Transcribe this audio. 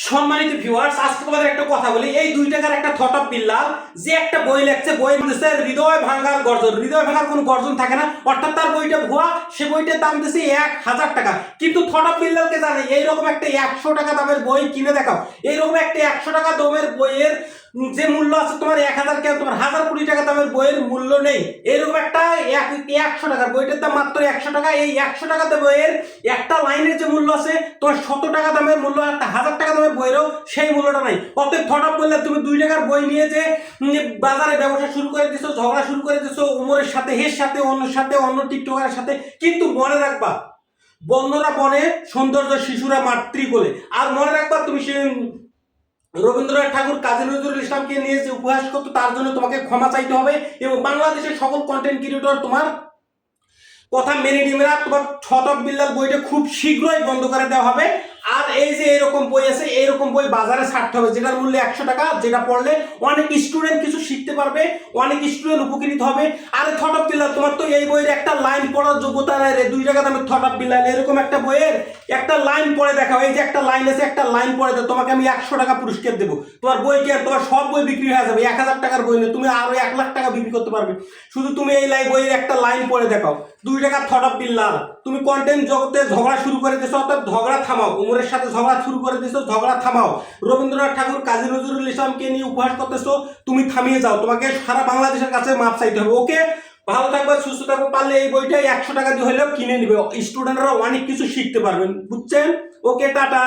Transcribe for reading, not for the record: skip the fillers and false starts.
সম্মানিত ভিউয়ার্স, আজকে তোমাদের একটা কথা বলি। এই 2 টাকার একটা থট অফ বিল্লাল যে একটা বই লেখছে, বই দিতেছে হৃদয় ভাঙার গর্জন। হৃদয় ভাঙার কোনো গর্জন থাকে না, অর্থাৎ তার বইটা ভুয়া। সে বইটার দাম দিচ্ছে 1000 টাকা, কিন্তু থট অফ বিল্লালকে জানে এইরকম একটা 100 টাকা দামের বই কিনে দেখাও। এইরকম একটা 100 টাকা দামের বইয়ের যে মূল্য আছে তোমার 1000, কেন তোমার 1000 কোটি টাকা দামের বইয়ের মূল্য নেই। এরকম একটা 100 টাকার বইটার দাম মাত্র 100 টাকা। এই 100 টাকা বইয়ের একটা লাইনের যে মূল্য আছে তোমার 100 টাকা দামের মূল্য, একটা 1000 টাকা দামের বইয়েরও সেই মূল্যটা নাই। অতএব থট অফ বললে তুমি 2 টাকার বই নিয়ে যে বাজারে ব্যবসা শুরু করে দিছো, ঝগড়া শুরু করে দিছো উমরের সাথে, হের সাথে, অন্যর সাথে, অন্য টিকটকারের সাথে। কিন্তু মনে রাখবা, বন্যরা বনে, সৌন্দর্য শিশুরা মাতৃকোলে। আর মনে রাখবা, তুমি সে রবীন্দ্রনাথ ঠাকুর কাজী নজরুল ইসলামকে নিয়ে যে উপহাস করতো, তার জন্য তোমাকে ক্ষমা চাইতে হবে। এবং বাংলাদেশের সকল কন্টেন্ট ক্রিয়েটর তোমার কথা মেনে নিবে না। তোমার থট অফ বিল্লাল বইটা খুব শীঘ্রই বন্ধ করে দেওয়া হবে। আর এই যে এরকম বই আছে, এইরকম বই বাজারে ছাড়তে হবে, যেটার মূল্য 100 টাকা, যেটা পড়লে অনেক স্টুডেন্ট কিছু শিখতে পারবে, অনেক স্টুডেন্ট উপকৃত হবে। আর থট অফ বিল্লাল, তোমার তো এই বইয়ের একটা লাইন পড়ার যোগ্যতা নেই রে। 2 টাকা দামের থট অফ বিল্লাল, এরকম একটা বইয়ের একটা লাইন পড়ে দেখাও। এই যে একটা লাইন আছে, একটা লাইন পড়ে দাও, তোমাকে আমি 100 টাকা পুরস্কার দেবো। তোমার বই কি আর তোমার সব বই বিক্রি হয়ে যাবে? 1000 টাকার বই নেই, তুমি আরো 1 লাখ টাকা বিক্রি করতে পারবে। শুধু তুমি এই বইয়ের একটা লাইন পড়ে দেখাও। 2 টাকার থট অফ বিল্লাল। তুমি কন্টেন্ট জগতে ঝগড়া শুরু করে দিয়েছো, অর্থাৎ ঝগড়া থামাও। উমরের সাথে ঝগড়া শুরু করে দিয়েছো, ঝগড়া থামাও। রবীন্দ্রনাথ ঠাকুর কাজী নজরুল ইসলামকে নিয়ে উপহাস করতেছো, তুমি থামিয়ে যাও। তোমাকে সারা বাংলাদেশের কাছে মাপ চাইতে হবে। ওকে, ভালো থাকবে, সুস্থ থাকবে। পারলে এই বইটা 100 টাকা দিয়ে হলেও কিনে নিবে, স্টুডেন্টরা অনেক কিছু শিখতে পারবেন। বুঝছেন? ওকে, টাটা।